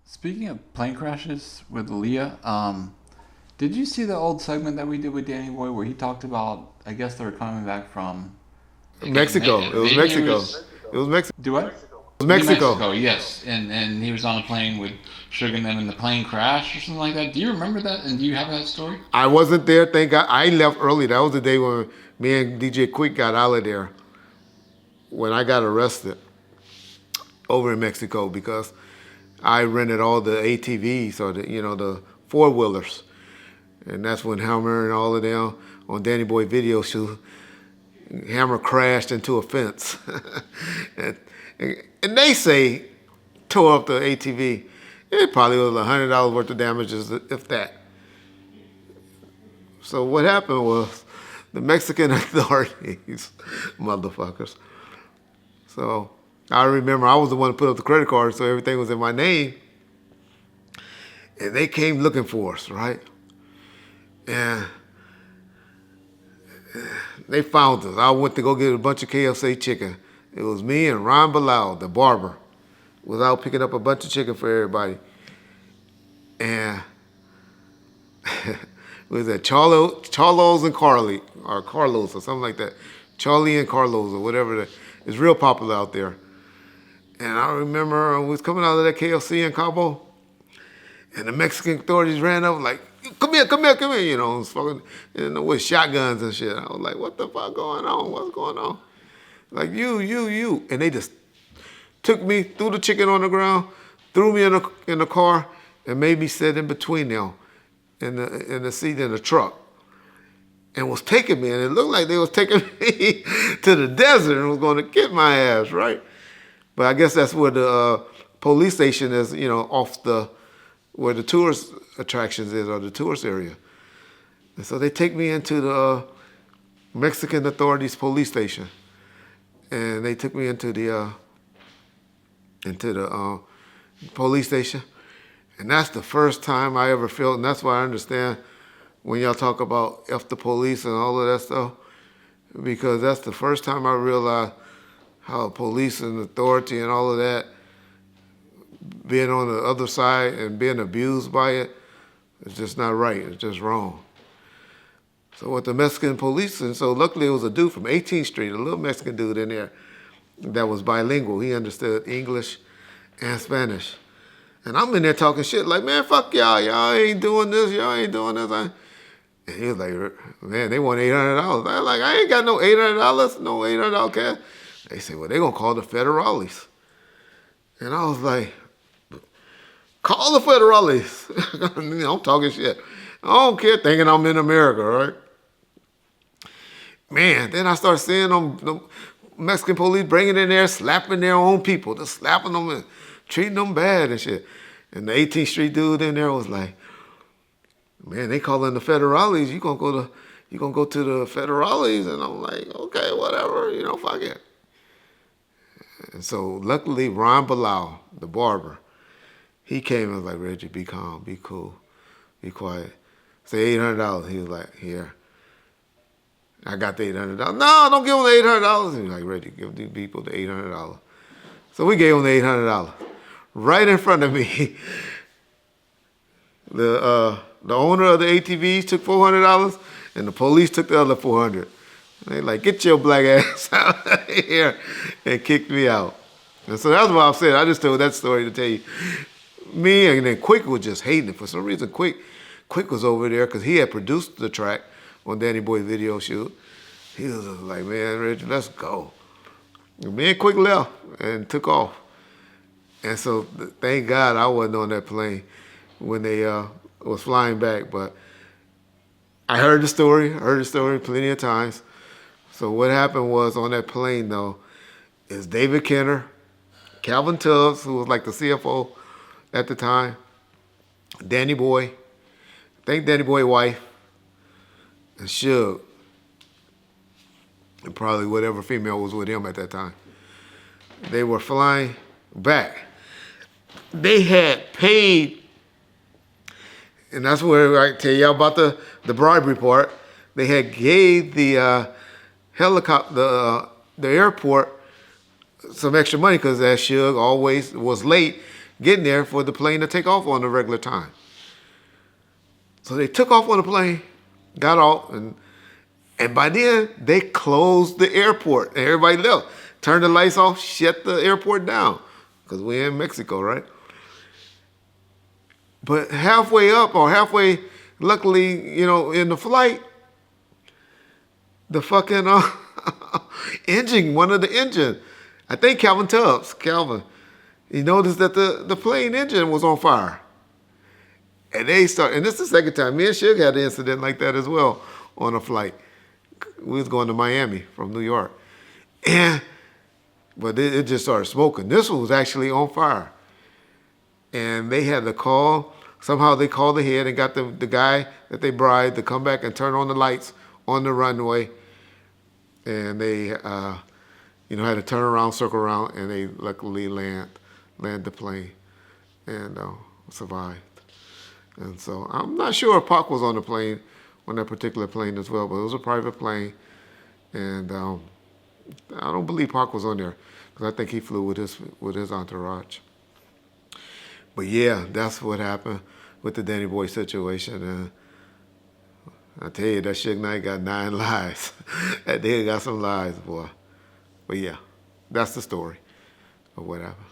Speaking of plane crashes with Leah, did you see the old segment that we did with Danny Boy where he talked about? I guess they were coming back from Mexico. It was maybe he Mexico. was It was Mexico. do what? It was New Mexico. Mexico, yes, and he was on a plane with Suge and them, and the plane crashed or something like that. Do you remember that? And do you have that story? I wasn't there. Thank God. I left early. That was the day when me and DJ Quik got out of there. When I got arrested over in Mexico because I rented all the ATVs or the 4-wheelers, and that's when Hammer and all of them on Danny Boy video shoot. Hammer crashed into a fence, and, and they say tore up the ATV. It probably was $100 worth of damages, if that. So what happened was the Mexican authorities, motherfuckers. So I remember I was the one who put up the credit card, so everything was in my name. And they came looking for us, right? And they found us. I went to go get a bunch of KFC chicken. It was me and Ron Bilal, the barber, was out picking up a bunch of chicken for everybody. And it was at Charlo's and Carly, or Carlos or something like that. Charlie and Carlos or whatever. It's real popular out there. And I remember I was coming out of that KFC in Cabo, and the Mexican authorities ran up like, come here, come here, come here, fucking, with shotguns and shit. I was like, what the fuck going on? What's going on? Like, you. And they just took me, threw the chicken on the ground, threw me in the car, and made me sit in between them in the seat in the truck. And was taking me, and it looked like they was taking me to the desert and was going to get my ass, right? But I guess that's where the police station is, where the tourist attractions is, or the tourist area. And so they take me into the Mexican authorities police station, and they took me into the police station, and that's the first time I ever felt, and that's why I understand when y'all talk about F the police and all of that stuff, because that's the first time I realized how police and authority and all of that, being on the other side and being abused by it, it's just not right. It's just wrong. So with the Mexican police, and so luckily it was a dude from 18th Street, a little Mexican dude in there that was bilingual. He understood English and Spanish. And I'm in there talking shit like, man, fuck y'all. Y'all ain't doing this. Y'all ain't doing this. And he was like, man, they want $800. I was like, I ain't got no $800. No $800 cash. They said, well, they going to call the federales. And I was like, call the federales. I'm talking shit. I don't care, thinking I'm in America, right? Man, then I started seeing them Mexican police bringing in there, slapping their own people, just slapping them and treating them bad and shit. And the 18th Street dude in there was like, man, they calling the federales. You gonna go to the federales? And I'm like, okay, whatever, fuck it. And so luckily Ron Bilal, the barber, he came and was like, Reggie, be calm, be cool, be quiet. Say $800. He was like, here. I got the $800. No, don't give him the $800. He was like, Reggie, give these people the $800. So we gave him the $800. Right in front of me, the owner of the ATVs took $400, and the police took the other $400. And they like, get your black ass out of here, and kicked me out. And so that's what I'm saying. I just told that story to tell you. Me and then Quik was just hating it. For some reason, Quik was over there because he had produced the track on Danny Boy's video shoot. He was just like, man, Reggie, let's go. And me and Quik left and took off. And so thank God I wasn't on that plane when they was flying back. But I heard the story plenty of times. So what happened was on that plane, though, is David Kenner, Calvin Tubbs, who was like the CFO at the time, Danny Boy, I think Danny Boy's wife, and Suge, and probably whatever female was with him at that time. They were flying back. They had paid, and that's where I tell y'all about the bribery part. They had gave the the airport some extra money because that Suge always was late getting there for the plane to take off on the regular time. So they took off on the plane, got off, and by then they closed the airport. And everybody left, turned the lights off, shut the airport down, because we're in Mexico, right? But halfway up or halfway, luckily, in the flight, the fucking engine, one of the engine, I think Calvin, he noticed that the plane engine was on fire. And they start, and this is the second time. Me and Suge had an incident like that as well on a flight. We was going to Miami from New York. But it just started smoking. This one was actually on fire. And they had to call, somehow they called ahead and got the guy that they bribed to come back and turn on the lights on the runway. And they, had to turn around, circle around, and they luckily land the plane and survived. And so I'm not sure if Pac was on the plane, on that particular plane as well, but it was a private plane. And I don't believe Pac was on there because I think he flew with his entourage. But yeah, that's what happened with the Danny Boy situation. And I tell you, that Suge Knight got 9 lives. That nigga got some lives, boy. But yeah, that's the story of what happened.